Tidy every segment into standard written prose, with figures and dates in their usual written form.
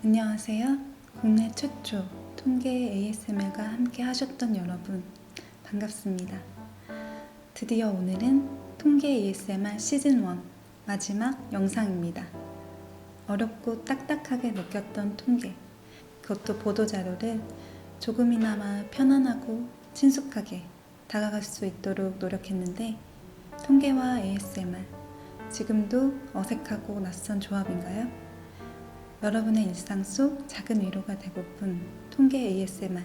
안녕하세요. 국내 최초 통계 ASMR과 함께 하셨던 여러분, 반갑습니다. 드디어 오늘은 통계 ASMR 시즌1 마지막 영상입니다. 어렵고 딱딱하게 느꼈던 통계, 그것도 보도자료를 조금이나마 편안하고 친숙하게 다가갈 수 있도록 노력했는데, 통계와 ASMR, 지금도 어색하고 낯선 조합인가요? 여러분의 일상 속 작은 위로가 되고픈 통계 ASMR.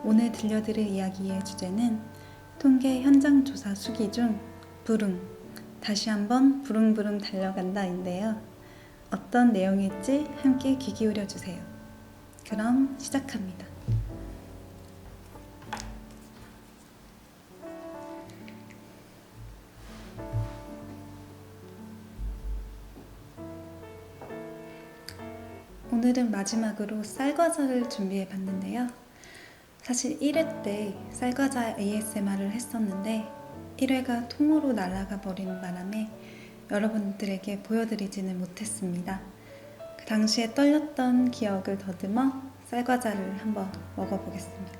오늘 들려드릴 이야기의 주제는 통계 현장 조사 수기 중 부릉, 다시 한번 부릉부릉 달려간다인데요. 어떤 내용일지 함께 귀 기울여 주세요. 그럼 시작합니다. 오늘은 마지막으로 쌀과자를 준비해 봤는데요. 사실 1회 때 쌀과자 ASMR을 했었는데 1회가 통으로 날아가 버리는 바람에 여러분들에게 보여드리지는 못했습니다. 그 당시에 떨렸던 기억을 더듬어 쌀과자를 한번 먹어보겠습니다.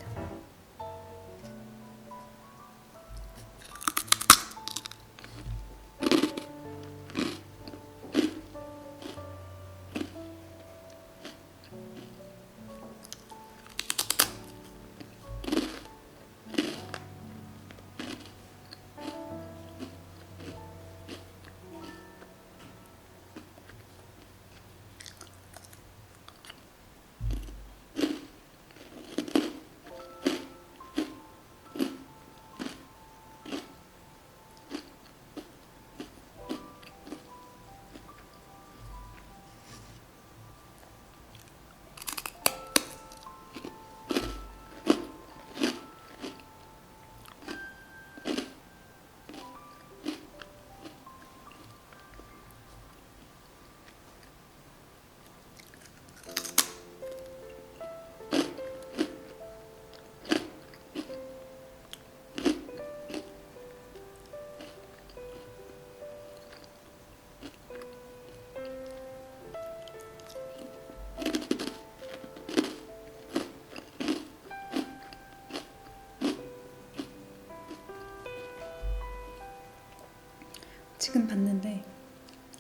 지금 봤는데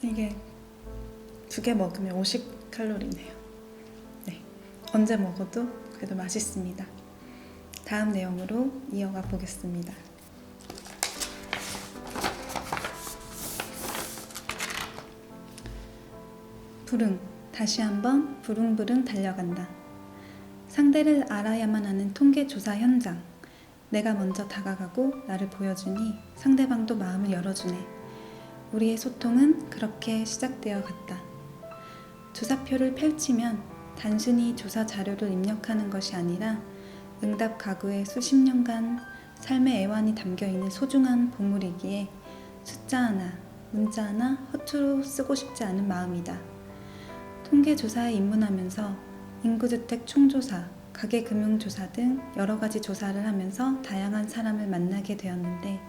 이게 2개 먹으면 50칼로리네요. 네, 언제 먹어도 그래도 맛있습니다. 다음 내용으로 이어가 보겠습니다. 부릉, 다시 한번 부릉부릉 달려간다. 상대를 알아야만 하는 통계 조사 현장. 내가 먼저 다가가고 나를 보여주니 상대방도 마음을 열어주네. 우리의 소통은 그렇게 시작되어 갔다. 조사표를 펼치면 단순히 조사 자료를 입력하는 것이 아니라 응답 가구에 수십 년간 삶의 애환이 담겨있는 소중한 보물이기에 숫자 하나, 문자 하나 허투루 쓰고 싶지 않은 마음이다. 통계조사에 입문하면서 인구주택 총조사, 가계금융조사 등 여러 가지 조사를 하면서 다양한 사람을 만나게 되었는데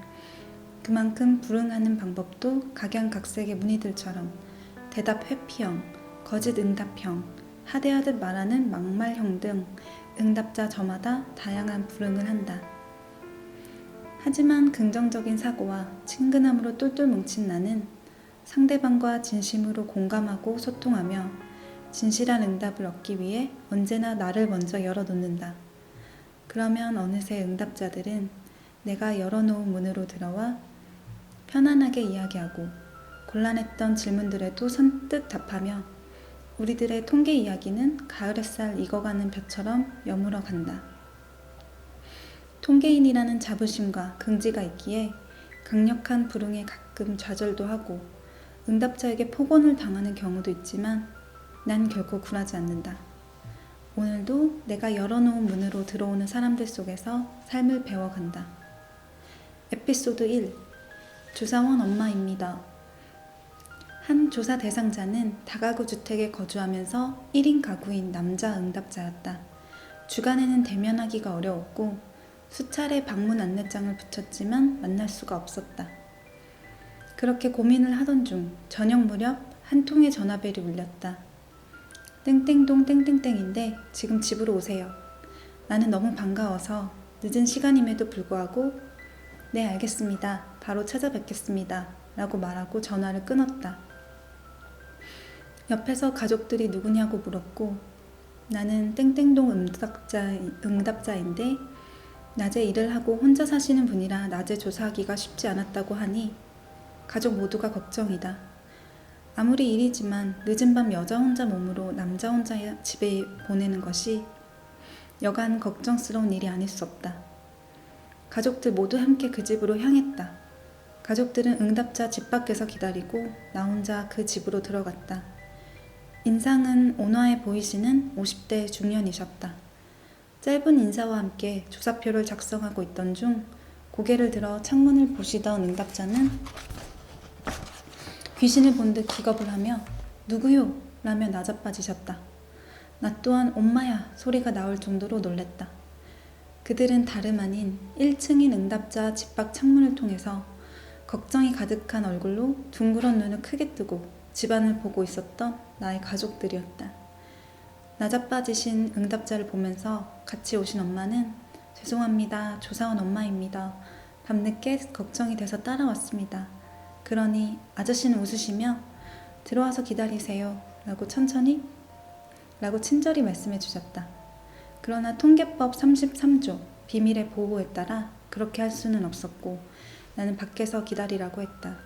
그만큼 불응하는 방법도 각양각색의 문의들처럼 대답 회피형, 거짓 응답형, 하대하듯 말하는 막말형 등 응답자 저마다 다양한 불응을 한다. 하지만 긍정적인 사고와 친근함으로 똘똘 뭉친 나는 상대방과 진심으로 공감하고 소통하며 진실한 응답을 얻기 위해 언제나 나를 먼저 열어놓는다. 그러면 어느새 응답자들은 내가 열어놓은 문으로 들어와 편안하게 이야기하고 곤란했던 질문들에도 선뜻 답하며 우리들의 통계 이야기는 가을 햇살 익어가는 벼처럼 여물어 간다. 통계인이라는 자부심과 긍지가 있기에 강력한 불응에 가끔 좌절도 하고 응답자에게 폭언을 당하는 경우도 있지만 난 결코 굴하지 않는다. 오늘도 내가 열어놓은 문으로 들어오는 사람들 속에서 삶을 배워간다. 에피소드 1. 조사원 엄마입니다. 한 조사 대상자는 다가구 주택에 거주하면서 1인 가구인 남자 응답자였다. 주간에는 대면하기가 어려웠고 수차례 방문 안내장을 붙였지만 만날 수가 없었다. 그렇게 고민을 하던 중 저녁 무렵 한 통의 전화벨이 울렸다. 땡땡동 땡땡땡인데 지금 집으로 오세요. 나는 너무 반가워서 늦은 시간임에도 불구하고 네 알겠습니다. 바로 찾아뵙겠습니다. 라고 말하고 전화를 끊었다. 옆에서 가족들이 누구냐고 물었고 나는 땡땡동 응답자인데 낮에 일을 하고 혼자 사시는 분이라 낮에 조사하기가 쉽지 않았다고 하니 가족 모두가 걱정이다. 아무리 일이지만 늦은 밤 여자 혼자 몸으로 남자 혼자 집에 보내는 것이 여간 걱정스러운 일이 아닐 수 없다. 가족들 모두 함께 그 집으로 향했다. 가족들은 응답자 집 밖에서 기다리고 나 혼자 그 집으로 들어갔다. 인상은 온화해 보이시는 50대 중년이셨다. 짧은 인사와 함께 조사표를 작성하고 있던 중 고개를 들어 창문을 보시던 응답자는 귀신을 본 듯 기겁을 하며 누구요? 라며 나자빠지셨다. 나 또한 엄마야 소리가 나올 정도로 놀랬다. 그들은 다름 아닌 1층인 응답자 집 밖 창문을 통해서 걱정이 가득한 얼굴로 둥그런 눈을 크게 뜨고 집안을 보고 있었던 나의 가족들이었다. 나자빠지신 응답자를 보면서 같이 오신 엄마는 죄송합니다. 조사원 엄마입니다. 밤늦게 걱정이 돼서 따라왔습니다. 그러니 아저씨는 웃으시며 들어와서 기다리세요. 라고 친절히 말씀해 주셨다. 그러나 통계법 33조 비밀의 보호에 따라 그렇게 할 수는 없었고 나는 밖에서 기다리라고 했다.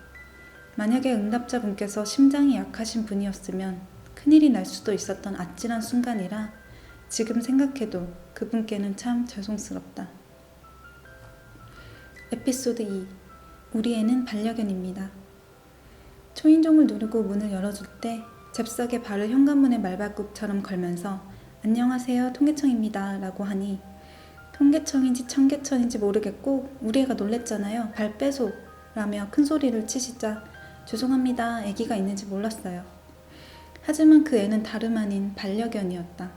만약에 응답자분께서 심장이 약하신 분이었으면 큰일이 날 수도 있었던 아찔한 순간이라 지금 생각해도 그분께는 참 죄송스럽다. 에피소드 2 우리 애는 반려견입니다. 초인종을 누르고 문을 열어줄 때 잽싸게 발을 현관문에 말발굽처럼 걸면서 안녕하세요 통계청입니다 라고 하니 통계청인지 청계천인지 모르겠고 우리 애가 놀랬잖아요. 발 빼소 라며 큰 소리를 치시자 죄송합니다. 아기가 있는지 몰랐어요. 하지만 그 애는 다름 아닌 반려견이었다.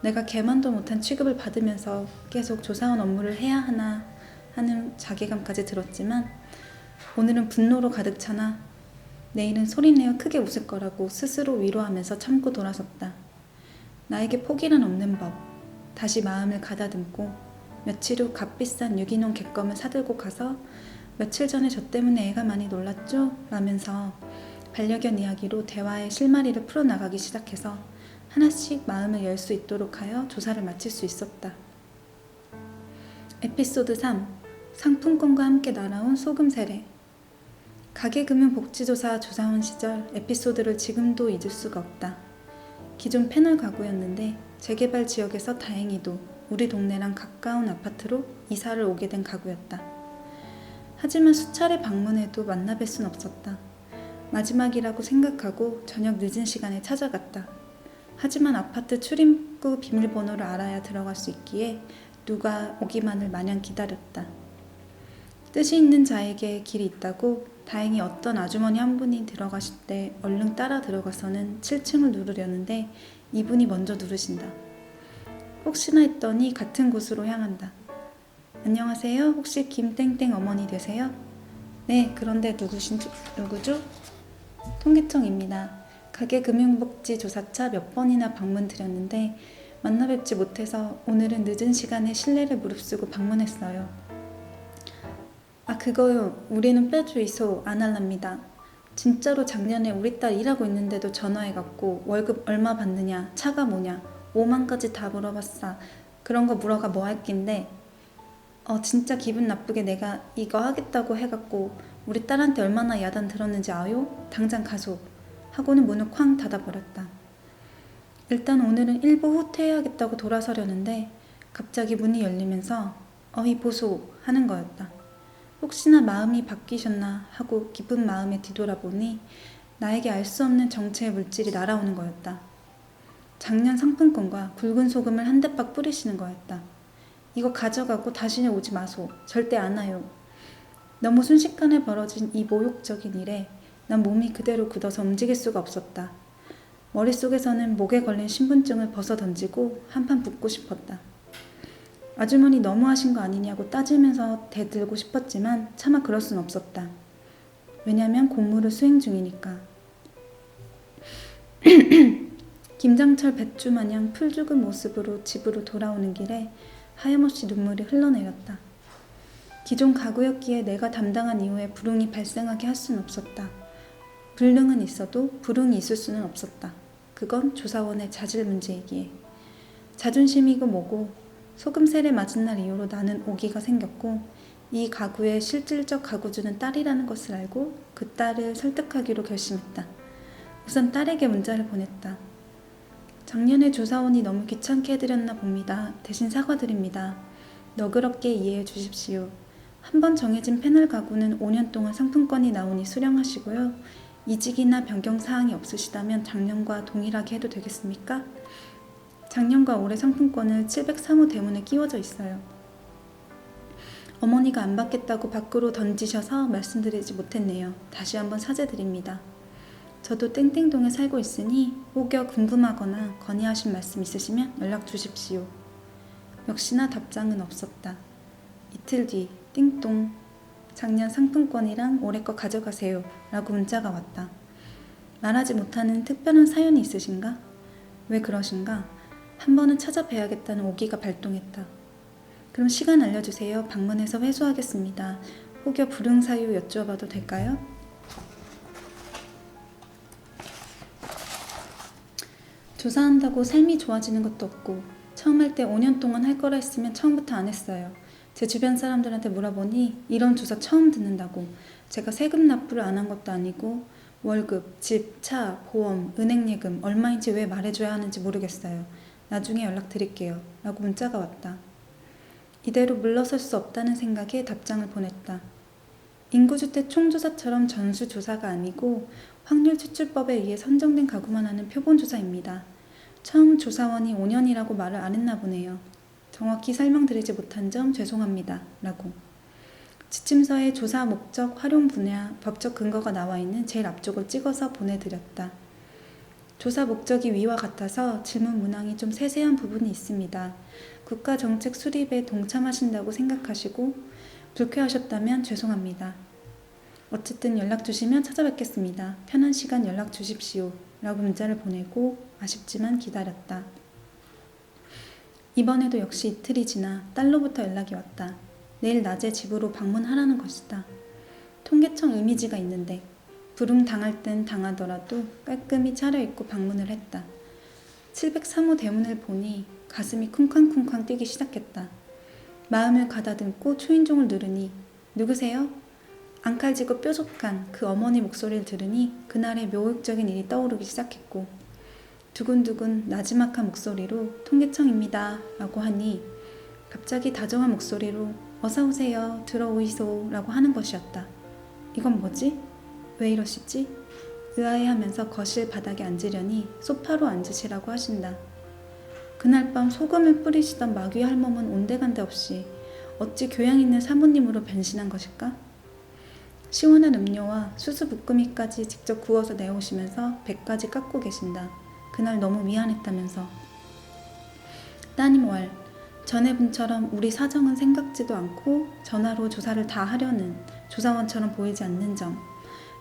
내가 개만도 못한 취급을 받으면서 계속 조사원 업무를 해야 하나 하는 자괴감까지 들었지만 오늘은 분노로 가득 차나 내일은 소리내어 크게 웃을 거라고 스스로 위로하면서 참고 돌아섰다. 나에게 포기란 없는 법. 다시 마음을 가다듬고 며칠 후 값비싼 유기농 객검을 사들고 가서 며칠 전에 저 때문에 애가 많이 놀랐죠? 라면서 반려견 이야기로 대화의 실마리를 풀어나가기 시작해서 하나씩 마음을 열 수 있도록 하여 조사를 마칠 수 있었다. 에피소드 3 상품권과 함께 날아온 소금 세례. 가계금융복지조사 조사원 시절 에피소드를 지금도 잊을 수가 없다. 기존 패널 가구였는데 재개발 지역에서 다행히도 우리 동네랑 가까운 아파트로 이사를 오게 된 가구였다. 하지만 수차례 방문해도 만나뵐 순 없었다. 마지막이라고 생각하고 저녁 늦은 시간에 찾아갔다. 하지만 아파트 출입구 비밀번호를 알아야 들어갈 수 있기에 누가 오기만을 마냥 기다렸다. 뜻이 있는 자에게 길이 있다고 다행히 어떤 아주머니 한 분이 들어가실 때 얼른 따라 들어가서는 7층을 누르려는데 이분이 먼저 누르신다. 혹시나 했더니 같은 곳으로 향한다. 안녕하세요. 혹시 김땡땡 어머니 되세요? 네, 그런데 누구죠? 통계청입니다. 가계금융복지조사차 몇 번이나 방문 드렸는데 만나 뵙지 못해서 오늘은 늦은 시간에 실례를 무릅쓰고 방문했어요. 아 그거요. 우리는 빼주이소 안 할랍니다. 진짜로 작년에 우리 딸 일하고 있는데도 전화해갖고 월급 얼마 받느냐 차가 뭐냐 5만까지 다 물어봤어. 그런 거 물어가 뭐 할 낀데 진짜 기분 나쁘게 내가 이거 하겠다고 해갖고 우리 딸한테 얼마나 야단 들었는지 아요? 당장 가소 하고는 문을 쾅 닫아버렸다. 일단 오늘은 일부 후퇴해야겠다고 돌아서려는데 갑자기 문이 열리면서 어이 보소 하는 거였다. 혹시나 마음이 바뀌셨나 하고 기쁜 마음에 뒤돌아보니 나에게 알 수 없는 정체의 물질이 날아오는 거였다. 작년 상품권과 굵은 소금을 한 대박 뿌리시는 거였다. 이거 가져가고 다시는 오지 마소. 절대 안 와요. 너무 순식간에 벌어진 이 모욕적인 일에 난 몸이 그대로 굳어서 움직일 수가 없었다. 머릿속에서는 목에 걸린 신분증을 벗어 던지고 한판 붙고 싶었다. 아주머니 너무하신 거 아니냐고 따지면서 대들고 싶었지만 차마 그럴 순 없었다. 왜냐면 공무를 수행 중이니까. 김장철 배추 마냥 풀 죽은 모습으로 집으로 돌아오는 길에 하염없이 눈물이 흘러내렸다. 기존 가구였기에 내가 담당한 이후에 불응이 발생하게 할 수는 없었다. 불능은 있어도 불응이 있을 수는 없었다. 그건 조사원의 자질 문제이기에. 자존심이고 뭐고 소금 세례 맞은 날 이후로 나는 오기가 생겼고 이 가구의 실질적 가구주는 딸이라는 것을 알고 그 딸을 설득하기로 결심했다. 우선 딸에게 문자를 보냈다. 작년에 조사원이 너무 귀찮게 해드렸나 봅니다. 대신 사과드립니다. 너그럽게 이해해 주십시오. 한번 정해진 패널 가구는 5년 동안 상품권이 나오니 수령하시고요. 이직이나 변경 사항이 없으시다면 작년과 동일하게 해도 되겠습니까? 작년과 올해 상품권을 703호 대문에 끼워져 있어요. 어머니가 안 받겠다고 밖으로 던지셔서 말씀드리지 못했네요. 다시 한번 사죄드립니다. 저도 땡땡동에 살고 있으니 혹여 궁금하거나 건의하신 말씀 있으시면 연락 주십시오. 역시나 답장은 없었다. 이틀 뒤 띵동 작년 상품권이랑 올해 거 가져가세요 라고 문자가 왔다. 말하지 못하는 특별한 사연이 있으신가? 왜 그러신가? 한 번은 찾아뵈야겠다는 오기가 발동했다. 그럼 시간 알려주세요. 방문해서 회수하겠습니다. 혹여 불응 사유 여쭈어봐도 될까요? 조사한다고 삶이 좋아지는 것도 없고 처음 할 때 5년 동안 할 거라 했으면 처음부터 안 했어요. 제 주변 사람들한테 물어보니 이런 조사 처음 듣는다고. 제가 세금 납부를 안 한 것도 아니고 월급, 집, 차, 보험, 은행 예금 얼마인지 왜 말해줘야 하는지 모르겠어요. 나중에 연락드릴게요. 라고 문자가 왔다. 이대로 물러설 수 없다는 생각에 답장을 보냈다. 인구주택 총조사처럼 전수조사가 아니고 확률 추출법에 의해 선정된 가구만 하는 표본조사입니다. 처음 조사원이 5년이라고 말을 안 했나 보네요. 정확히 설명드리지 못한 점 죄송합니다. 라고. 지침서에 조사 목적, 활용 분야, 법적 근거가 나와 있는 제일 앞쪽을 찍어서 보내드렸다. 조사 목적이 위와 같아서 질문 문항이 좀 세세한 부분이 있습니다. 국가정책 수립에 동참하신다고 생각하시고 불쾌하셨다면 죄송합니다. 어쨌든 연락 주시면 찾아뵙겠습니다. 편한 시간 연락 주십시오. 라고 문자를 보내고 아쉽지만 기다렸다. 이번에도 역시 이틀이 지나 딸로부터 연락이 왔다. 내일 낮에 집으로 방문하라는 것이다. 통계청 이미지가 있는데 불응 당할 땐 당하더라도 깔끔히 차려입고 방문을 했다. 703호 대문을 보니 가슴이 쿵쾅쿵쾅 뛰기 시작했다. 마음을 가다듬고 초인종을 누르니 누구세요? 앙칼지고 뾰족한 그 어머니 목소리를 들으니 그날의 묘욕적인 일이 떠오르기 시작했고 두근두근 나지막한 목소리로 통계청입니다 라고 하니 갑자기 다정한 목소리로 어서오세요 들어오이소 라고 하는 것이었다. 이건 뭐지? 왜 이러시지? 의아해하면서 거실 바닥에 앉으려니 소파로 앉으시라고 하신다. 그날 밤 소금을 뿌리시던 마귀 할멈은 온데간데 없이 어찌 교양 있는 사모님으로 변신한 것일까? 시원한 음료와 수수 부꾸미까지 직접 구워서 내오시면서 배까지 깎고 계신다. 그날 너무 미안했다면서. 따님 왈, 전에 분처럼 우리 사정은 생각지도 않고 전화로 조사를 다 하려는 조사원처럼 보이지 않는 점,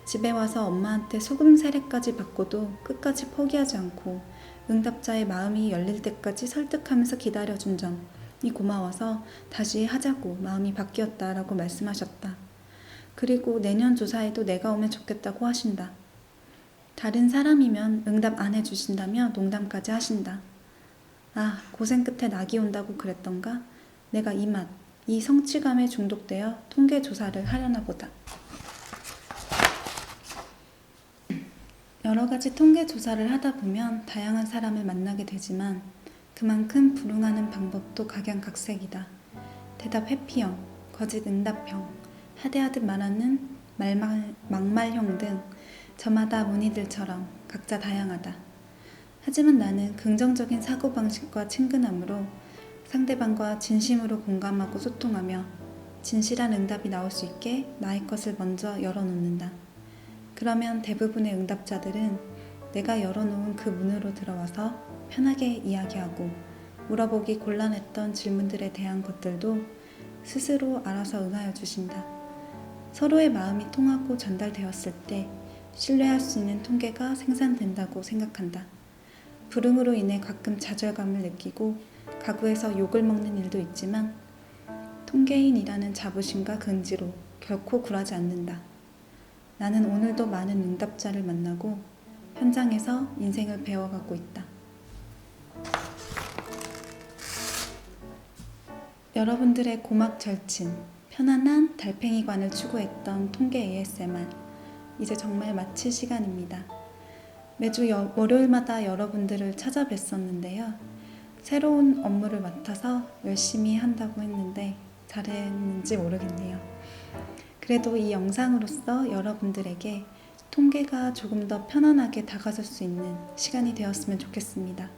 집에 와서 엄마한테 소금 세례까지 받고도 끝까지 포기하지 않고 응답자의 마음이 열릴 때까지 설득하면서 기다려준 점이 고마워서 다시 하자고 마음이 바뀌었다라고 말씀하셨다. 그리고 내년 조사에도 내가 오면 좋겠다고 하신다. 다른 사람이면 응답 안 해주신다며 농담까지 하신다. 아, 고생 끝에 낙이 온다고 그랬던가? 내가 이 맛, 이 성취감에 중독되어 통계 조사를 하려나 보다. 여러 가지 통계 조사를 하다 보면 다양한 사람을 만나게 되지만 그만큼 불응하는 방법도 각양각색이다. 대답 회피형, 거짓 응답형, 하대하듯 말하는 막말형 등 저마다 무늬들처럼 각자 다양하다. 하지만 나는 긍정적인 사고방식과 친근함으로 상대방과 진심으로 공감하고 소통하며 진실한 응답이 나올 수 있게 나의 것을 먼저 열어놓는다. 그러면 대부분의 응답자들은 내가 열어놓은 그 문으로 들어와서 편하게 이야기하고 물어보기 곤란했던 질문들에 대한 것들도 스스로 알아서 응하여 주신다. 서로의 마음이 통하고 전달되었을 때 신뢰할 수 있는 통계가 생산된다고 생각한다. 불응으로 인해 가끔 좌절감을 느끼고 가구에서 욕을 먹는 일도 있지만 통계인이라는 자부심과 긍지로 결코 굴하지 않는다. 나는 오늘도 많은 응답자를 만나고 현장에서 인생을 배워가고 있다. 여러분들의 고막 절친, 편안한 달팽이관을 추구했던 통계 ASMR, 이제 정말 마칠 시간입니다. 매주 월요일마다 여러분들을 찾아뵀었는데요. 새로운 업무를 맡아서 열심히 한다고 했는데 잘했는지 모르겠네요. 그래도 이 영상으로서 여러분들에게 통계가 조금 더 편안하게 다가설 수 있는 시간이 되었으면 좋겠습니다.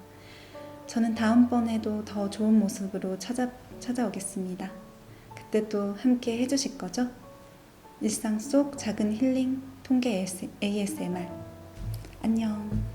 저는 다음번에도 더 좋은 모습으로 찾아오겠습니다. 그때 또 함께 해주실 거죠? 일상 속 작은 힐링 통계 ASMR. 안녕.